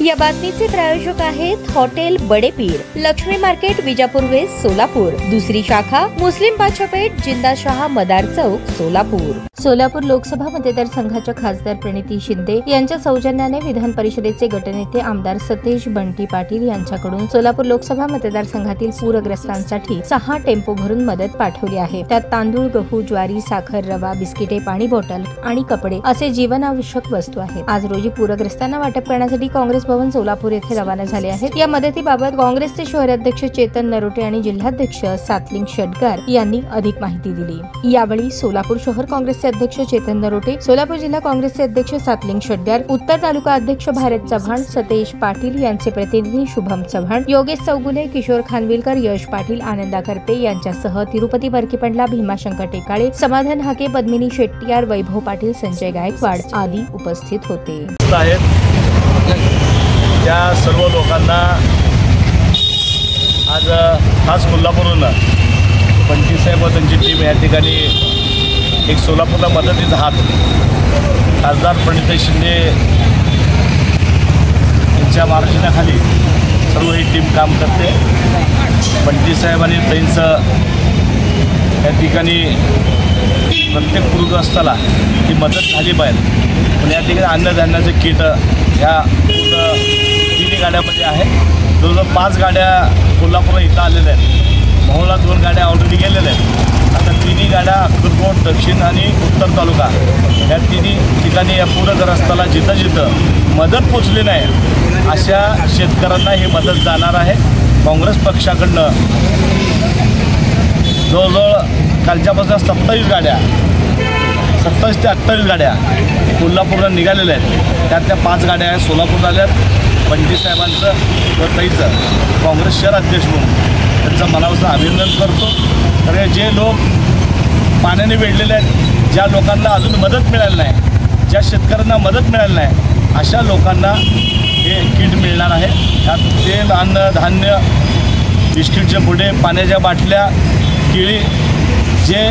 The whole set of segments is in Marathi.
या बातमीचे प्रायोजक आहेत hotel Badepir, Laxmi market, Vijapur west, Solapur. दुसरी शाखा मुस्लिम बादशाहपेठ, जिंदाशाह मदार चौक, सोलापूर। सोलापूर लोकसभा मतदारसंघाच्या खासदार प्रणिती शिंदे यांच्या सौजन्याने विधान परिषदेचे गटनेते आमदार सतेज बंटी पाटील यांच्याकडून सोलापूर लोकसभा मतदारसंघातील पूरग्रस्तांसाठी 6 टेम्पो भरून मदत पाठवली आहे। त्यात तांदूळ, गहू, ज्वारी, साखर, रवा, बिस्किटे, पाणी बॉटल आणि कपडे असे जीवनावश्यक वस्तू आहेत। आज रोजी पूरग्रस्तांना वाटप करण्यासाठी काँग्रेस भवन सोलापूर येथे रवाना झाले आहेत। या मदतीबाबत काँग्रेसचे शहराध्यक्ष चेतन नरोटे आणि जिल्हाध्यक्ष सातलिंग शेटगार यांनी अधिक माहिती दिली। यावेळी सोलापूर शहर काँग्रेसचे अध्यक्ष चेतन नरोटे, सोलापूर जिल्हा काँग्रेसचे अध्यक्ष सातलिंग शेटगार, उत्तर तालुका अध्यक्ष भारत चव्हाण, सतेज पाटील यांचे प्रतिनिधी शुभम चव्हाण, योगेश चौगुले, किशोर खानविलकर, यश पाटील, आनंदा करपे यांच्यासह तिरुपती बरकीपंडला, भीमाशंकर टेकाळे, समाधान हाके, पद्मिनी शेट्टीयार, वैभव पाटील, संजय गायकवाड आदी उपस्थित होते। त्या सर्व लोकांना आज खास कोल्हापूरहून पंटी साहेब व त्यांची टीम या ठिकाणी एक सोलापूरला मदतीचा हात खासदार प्रणिती शिंदे यांच्या मार्गदर्शनाखाली सर्व ही टीम काम करते। पंटी साहेब आणि त्यांचं या ठिकाणी प्रत्येक पूरग्रस्ताला ही मदत झाली पाहिजे, पण या ठिकाणी अन्नधान्याचं किट ह्या पूर्ण 3 गाड्यामध्ये आहे। जवळजवळ 5 गाड्या कोल्हापूर इथं आलेल्या आहेत, मोहोळला 2 गाड्या ऑलरेडी गेलेल्या आहेत। आता 3 गाड्या अक्कलकोट, दक्षिण आणि उत्तर तालुका या 3 ठिकाणी या पूरग्रस्ताला जिथं जिथं मदत पोचली नाही अशा शेतकऱ्यांना ही मदत जाणार आहे। काँग्रेस पक्षाकडनं जवळजवळ कालच्यापासून 27 गाड्या 27 ते 28 गाड्या कोल्हापूरला निघालेल्या आहेत। त्यातल्या 5 गाड्या आहेत सोलापूरला आल्यात। पंटी साहेबांचं व ताईचं काँग्रेस शहर अध्यक्ष म्हणून त्यांचं मनापासून अभिनंदन करतो। तर जे लोक पाण्याने वेढलेले आहेत, ज्या लोकांना अजून मदत मिळाली नाही, ज्या शेतकऱ्यांना मदत मिळाली नाही अशा लोकांना हे किट मिळणार आहे। त्यात तेल, अन्न, धान्य, बिस्किटचे पुडे, पाण्याच्या बाटल्या, केळी, जे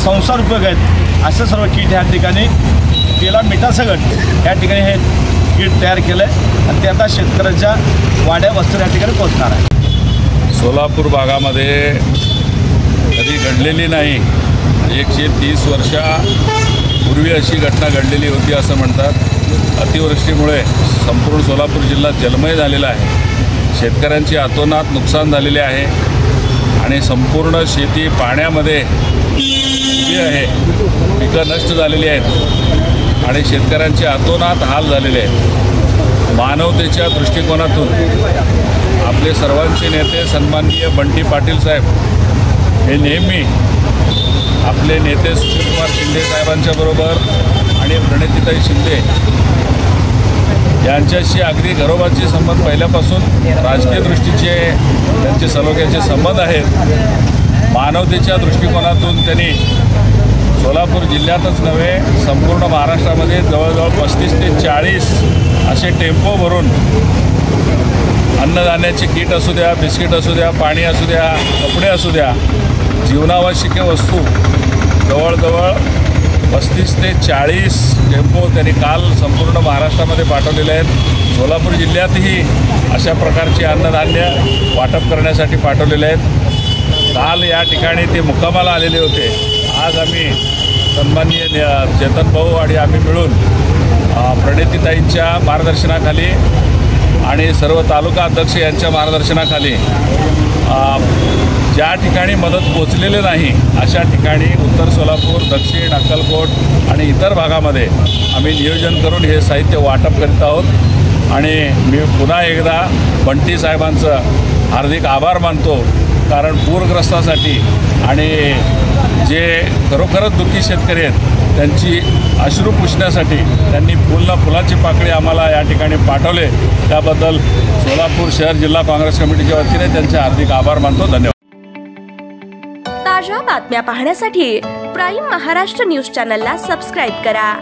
संसार उपयोग आहेत असे सर्व किट या ठिकाणी तेला मिठासकट या ठिकाणी हे किट तयार केलं आहे आणि ते आता शेतकऱ्याच्या वाड्या वस्त्या या ठिकाणी पोहोचणार आहे। सोलापूर भागामध्ये कधी घडलेली नाही, 130 वर्षापूर्वी अशी घटना घडलेली होती असं म्हणतात। अतिवृष्टीमुळे संपूर्ण सोलापूर जिल्हा जलमय झालेला आहे, शेतकऱ्यांची अतोनात नुकसान झालेले आहे आणि संपूर्ण शेती पाण्यामध्ये उभी आहे, पिकं नष्ट झालेली आहेत आणि शेतकऱ्यांचे अतोनात हाल झालेले आहेत। मानवतेच्या दृष्टिकोनातून आपले सर्वांचे नेते सन्माननीय बंटी पाटील साहेब हे नेहमी आपले नेते सुशीलकुमार शिंदे साहेबांच्या बरोबर आणि प्रणितीताई शिंदे यांच्याशी अगदी घरोबाचे संबंध पहिल्यापासून राजकीय दृष्टीचे त्यांचे सलोख्याचे संबंध आहेत। मानवतेच्या दृष्टिकोनातून त्यांनी सोलापूर जिल्ह्यातच नव्हे संपूर्ण महाराष्ट्रामध्ये जवळजवळ 35 ते 40 असे टेम्पो भरून अन्नधान्याची किट असू द्या, बिस्किट असू द्या, पाणी असू द्या, कपडे असू द्या, जीवनावश्यक वस्तू जवळजवळ 35 ते 40 टेम्पो त्यांनी काल संपूर्ण महाराष्ट्रामध्ये पाठवलेले आहेत। सोलापूर जिल्ह्यातही अशा प्रकारचे अन्नधान्य वाटप करण्यासाठी पाठवलेले आहेत। काल या ठिकाणी ते मुक्कामाला आलेले होते। आज आम्ही सन्माननीय चेतन भाऊ आणि आम्ही मिळून प्रणितीताईंच्या मार्गदर्शनाखाली आणि सर्व तालुका अध्यक्ष यांच्या मार्गदर्शनाखाली ज्या ठिकाणी मदत पोचलेले नाही अशा ठिकाणी उत्तर सोलापूर, दक्षिण, अक्कलकोट आणि इतर भागामध्ये आम्ही नियोजन करून हे साहित्य वाटप करीत आहोत। आणि मी पुन्हा एकदा बंटी साहेबांचं हार्दिक आभार मानतो, कारण पूरग्रस्तासाठी आणि जे खरोखरच दुःखी शेतकरी आहेत त्यांची अश्रू पुसण्यासाठी त्यांनी फुलाची पाकळी आम्हाला या ठिकाणी पाठवले, त्याबद्दल सोलापूर शहर जिल्हा काँग्रेस कमिटीच्या वतीने त्यांचे हार्दिक आभार मानतो। धन्यवाद। ताज्या बातम्या पाहण्यासाठी प्राईम महाराष्ट्र न्यूज चॅनलला सबस्क्राईब करा।